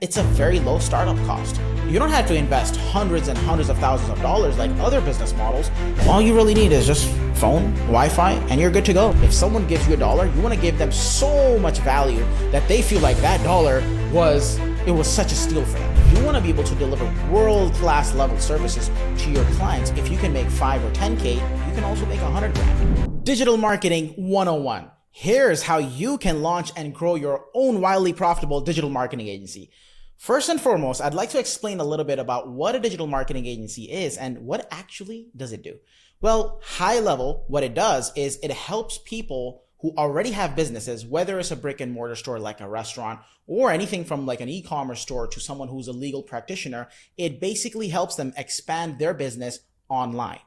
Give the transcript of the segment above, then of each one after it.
it's a very low startup cost. You don't have to invest hundreds and hundreds of thousands of dollars like other business models. All you really need is just phone, Wi-Fi, and you're good to go. If someone gives you $1, you want to give them so much value that they feel like that dollar was such a steal for them. You want to be able to deliver world-class level services to your clients. If you can make 5 or 10K, you can also make 100 grand. Digital Marketing 101. Here's how you can launch and grow your own wildly profitable digital marketing agency. First and foremost, I'd like to explain a little bit about what a digital marketing agency is and what actually does it do. Well, high level, what it does is it helps people who already have businesses, whether it's a brick and mortar store like a restaurant or anything from like an e-commerce store to someone who's a legal practitioner. It basically helps them expand their business online.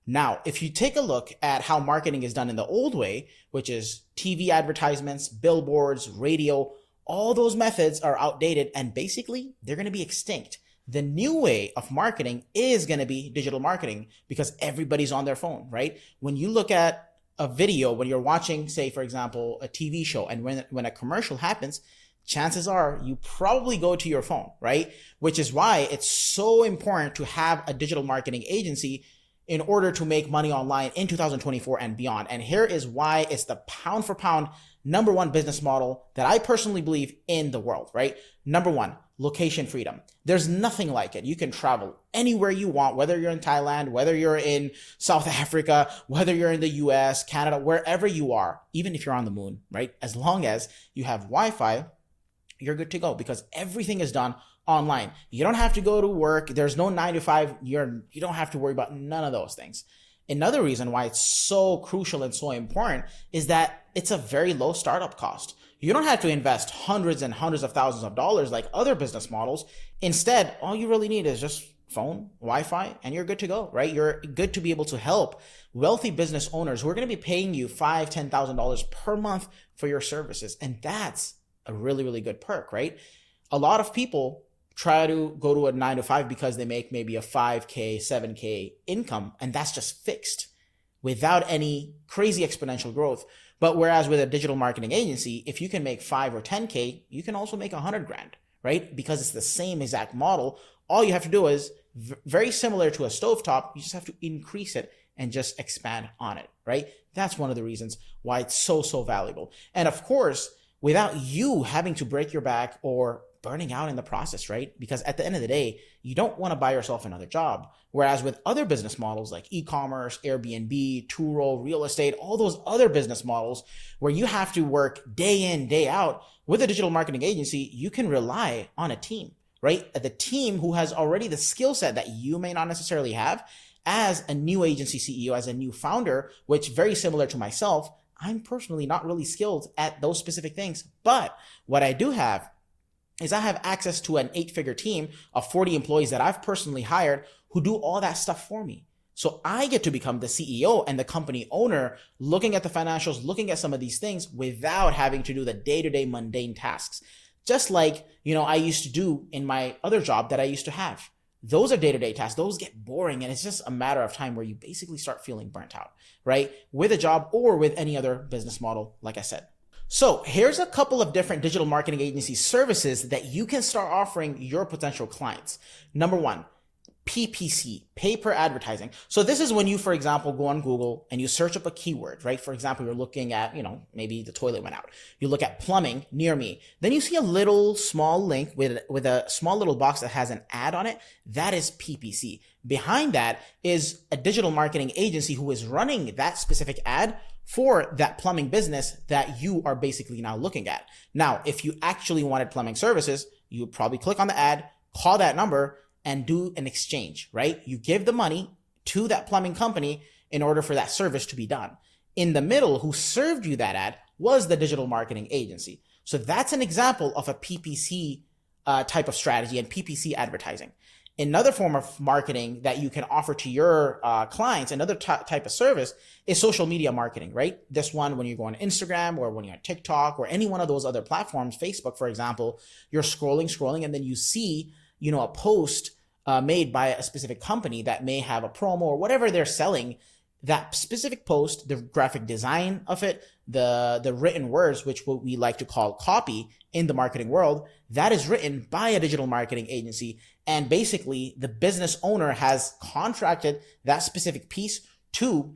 Now, if you take a look at how marketing is done in the old way, which is TV advertisements, billboards, radio, all those methods are outdated and basically they're going to be extinct. The new way of marketing is going to be digital marketing because everybody's on their phone, right? When you look at a video, when you're watching, say, for example, a TV show, and when a commercial happens, chances are you probably go to your phone, right? Which is why it's so important to have a digital marketing agency in order to make money online in 2024 and beyond. And here is why it's the pound for pound #1 business model that I personally believe in the world, right? #1, location freedom. There's nothing like it. You can travel anywhere you want, whether you're in Thailand, whether you're in South Africa, whether you're in the US, Canada, wherever you are, even if you're on the moon, right? As long as you have Wi-Fi, you're good to go because everything is done online. You don't have to go to work. There's no 9 to 5. You don't have to worry about none of those things. Another reason why it's so crucial and so important is that it's a very low startup cost. You don't have to invest hundreds and hundreds of thousands of dollars like other business models. Instead, all you really need is just phone, Wi-Fi, and you're good to go, right? You're good to be able to help wealthy business owners who are going to be paying you $5,000, $10,000 per month for your services. And that's a really, really good perk, right? A lot of people try to go to a 9 to 5 because they make maybe a 5K, 7K income, and that's just fixed without any crazy exponential growth. But whereas with a digital marketing agency, if you can make 5 or 10K, you can also make 100 grand, right? Because it's the same exact model. All you have to do is very similar to a stovetop. You just have to increase it and just expand on it, right? That's one of the reasons why it's so, so valuable. And of course, without you having to break your back or burning out in the process, right? Because at the end of the day, you don't want to buy yourself another job. Whereas with other business models like e-commerce, Airbnb, Turo, real estate, all those other business models where you have to work day in, day out, with a digital marketing agency, you can rely on a team, right? The team who has already the skill set that you may not necessarily have. As a new agency CEO, as a new founder, which very similar to myself, I'm personally not really skilled at those specific things. But what I do have is I have access to an 8-figure team of 40 employees that I've personally hired who do all that stuff for me. So I get to become the CEO and the company owner, looking at the financials, looking at some of these things without having to do the day-to-day mundane tasks. Just like, I used to do in my other job that I used to have. Those are day-to-day tasks. Those get boring, and it's just a matter of time where you basically start feeling burnt out, right? With a job or with any other business model, like I said. So here's a couple of different digital marketing agency services that you can start offering your potential clients. #1, PPC, pay per advertising. So this is when you, for example, go on Google and you search up a keyword, right? For example, you're looking at, maybe the toilet went out. You look at plumbing near me. Then you see a little small link with a small little box that has an ad on it. That is PPC. Behind that is a digital marketing agency who is running that specific ad for that plumbing business that you are basically now looking at. Now, if you actually wanted plumbing services, you would probably click on the ad, call that number, and do an exchange, right? You give the money to that plumbing company in order for that service to be done. In the middle, who served you that ad was the digital marketing agency. So that's an example of a PPC type of strategy and PPC advertising. Another form of marketing that you can offer to your clients, another type of service, is social media marketing, right? This one, when you go on Instagram or when you're on TikTok or any one of those other platforms, Facebook, for example, you're scrolling, and then you see, a post made by a specific company that may have a promo or whatever they're selling. that specific post, the graphic design of it, the written words, which what we like to call copy in the marketing world, that is written by a digital marketing agency. And basically the business owner has contracted that specific piece to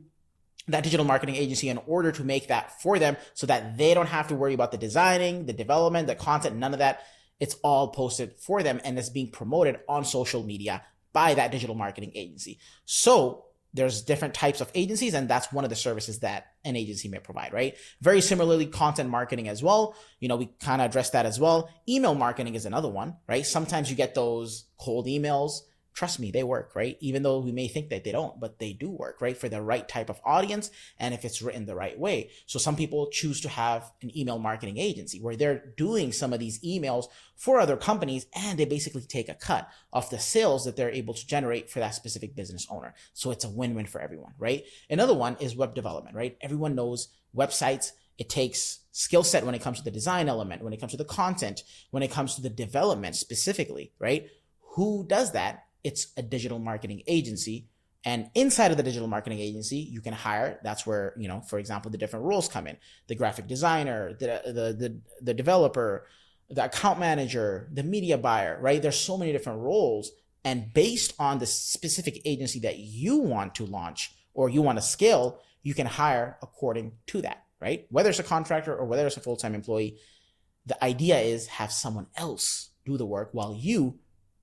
that digital marketing agency in order to make that for them so that they don't have to worry about the designing, the development, the content, none of that. It's all posted for them and it's being promoted on social media by that digital marketing agency. So there's different types of agencies, and that's one of the services that an agency may provide, right? Very similarly, content marketing as well. We kind of address that as well. Email marketing is another one, right? Sometimes you get those cold emails. Trust me, they work, right? Even though we may think that they don't, but they do work, right? For the right type of audience and if it's written the right way. So some people choose to have an email marketing agency where they're doing some of these emails for other companies and they basically take a cut of the sales that they're able to generate for that specific business owner. So it's a win-win for everyone, right? Another one is web development, right? Everyone knows websites. It takes skill set when it comes to the design element, when it comes to the content, when it comes to the development specifically, right? Who does that? It's a digital marketing agency. And inside of the digital marketing agency, you can hire, that's where, for example, the different roles come in. The graphic designer, the developer, the account manager, the media buyer, right? There's so many different roles. And based on the specific agency that you want to launch or you want to scale, you can hire according to that, right? Whether it's a contractor or whether it's a full-time employee, the idea is have someone else do the work while you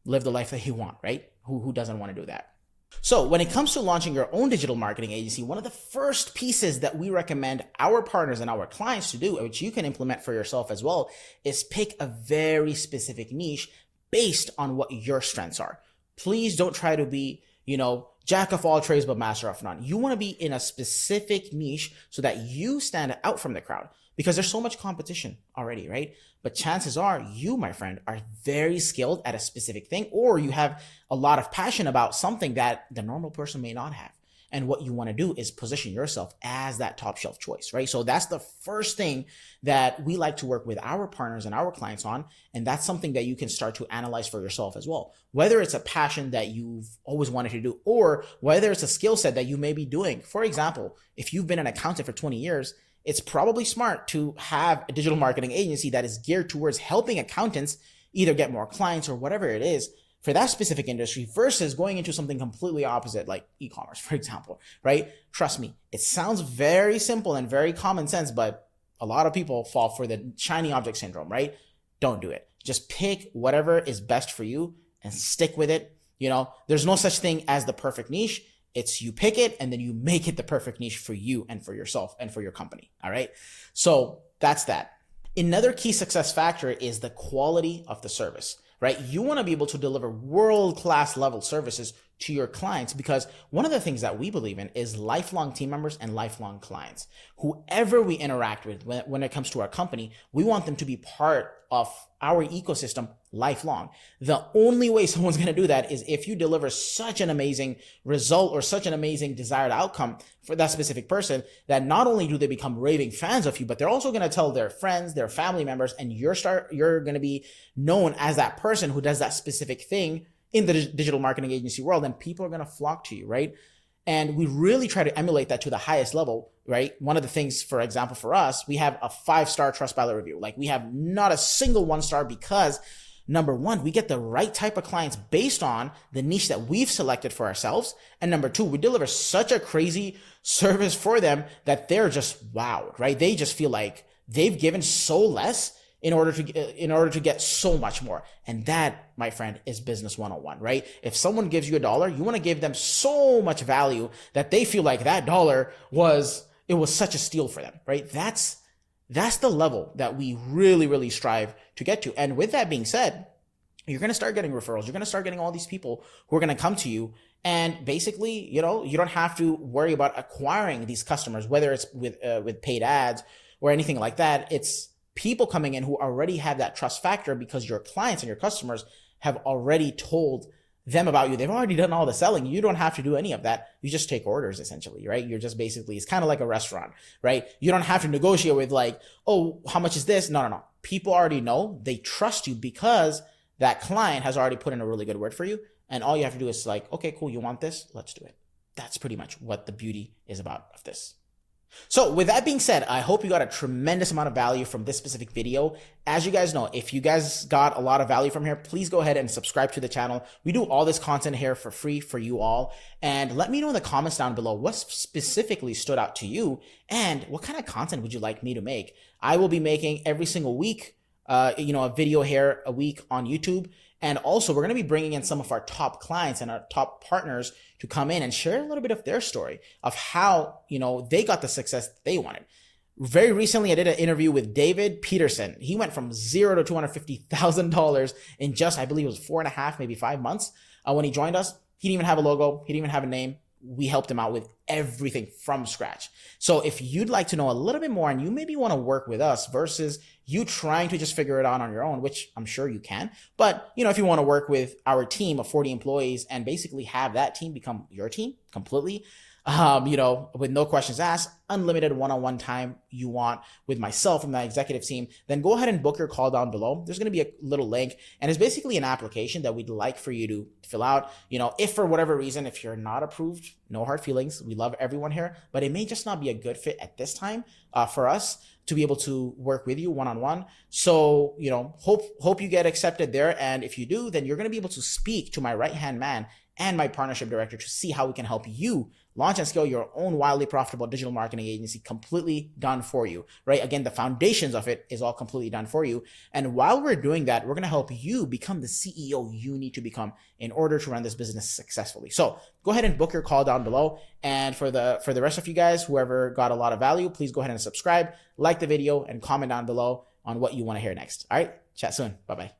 live the life that you want, right? Who doesn't want to do that? So when it comes to launching your own digital marketing agency, one of the first pieces that we recommend our partners and our clients to do, which you can implement for yourself as well, is pick a very specific niche based on what your strengths are. Please don't try to be, jack of all trades, but master of none. You want to be in a specific niche so that you stand out from the crowd because there's so much competition already, right? But chances are you, my friend, are very skilled at a specific thing, or you have a lot of passion about something that the normal person may not have. And what you want to do is position yourself as that top shelf choice, right? So that's the first thing that we like to work with our partners and our clients on. And that's something that you can start to analyze for yourself as well. Whether it's a passion that you've always wanted to do, or whether it's a skill set that you may be doing. For example, if you've been an accountant for 20 years, it's probably smart to have a digital marketing agency that is geared towards helping accountants either get more clients or whatever it is for that specific industry versus going into something completely opposite like e-commerce, for example, right? Trust me, it sounds very simple and very common sense, but a lot of people fall for the shiny object syndrome, right? Don't do it. Just pick whatever is best for you and stick with it. There's no such thing as the perfect niche. It's you pick it and then you make it the perfect niche for you and for yourself and for your company. All right. So that's that. Another key success factor is the quality of the service, right? You want to be able to deliver world-class level services to your clients because one of the things that we believe in is lifelong team members and lifelong clients. Whoever we interact with when it comes to our company, we want them to be part of our ecosystem lifelong. The only way someone's going to do that is if you deliver such an amazing result or such an amazing desired outcome for that specific person that not only do they become raving fans of you, but they're also going to tell their friends, their family members, and you're going to be known as that person who does that specific thing in the digital marketing agency world, and people are going to flock to you, right? And we really try to emulate that to the highest level, right? One of the things, for example, for us, we have a 5-star Trustpilot review. Like we have not a single 1-star because number one, we get the right type of clients based on the niche that we've selected for ourselves. And number two, we deliver such a crazy service for them that they're just wowed, right? They just feel like they've given so less in order to get so much more. And that, my friend, is business 101, right? If someone gives you $1, you want to give them so much value that they feel like that dollar was such a steal for them, right? That's the level that we really, really strive to get to. And with that being said, you're going to start getting referrals. You're going to start getting all these people who are going to come to you. And basically, you don't have to worry about acquiring these customers, whether it's with paid ads or anything like that. It's people coming in who already have that trust factor because your clients and your customers have already told them about you. They've already done all the selling. You don't have to do any of that. You just take orders essentially, right? You're just basically, it's kind of like a restaurant, right? You don't have to negotiate with like, oh, how much is this? No. People already know. They trust you because that client has already put in a really good word for you. And all you have to do is like, okay, cool. You want this? Let's do it. that's pretty much what the beauty is about of this. So with that being said, I hope you got a tremendous amount of value from this specific video. As you guys know, if you guys got a lot of value from here, please go ahead and subscribe to the channel. We do all this content here for free for you all. And let me know in the comments down below what specifically stood out to you and what kind of content would you like me to make. I will be making every single week, a video here a week on YouTube. And also we're going to be bringing in some of our top clients and our top partners to come in and share a little bit of their story of how, they got the success they wanted. Very recently, I did an interview with David Peterson. He went from $0 to $250,000 in just, I believe it was 4.5, maybe 5 months. When he joined us, he didn't even have a logo. He didn't even have a name. We helped him out with everything from scratch. So if you'd like to know a little bit more and you maybe want to work with us versus you trying to just figure it out on your own, which I'm sure you can, but if you want to work with our team of 40 employees and basically have that team become your team completely, with no questions asked, unlimited one-on-one time you want with myself and my executive team, then go ahead and book your call down below. There's going to be a little link, and it's basically an application that we'd like for you to fill out. If for whatever reason, if you're not approved, no hard feelings. We love everyone here, but it may just not be a good fit at this time for us to be able to work with you one-on-one. So, hope you get accepted there. And if you do, then you're going to be able to speak to my right-hand man and my partnership director to see how we can help you launch and scale your own wildly profitable digital marketing agency completely done for you, right? Again, the foundations of it is all completely done for you. And while we're doing that, we're going to help you become the CEO you need to become in order to run this business successfully. So go ahead and book your call down below. And for the rest of you guys, whoever got a lot of value, please go ahead and subscribe, like the video, and comment down below on what you want to hear next. All right, chat soon. Bye-bye.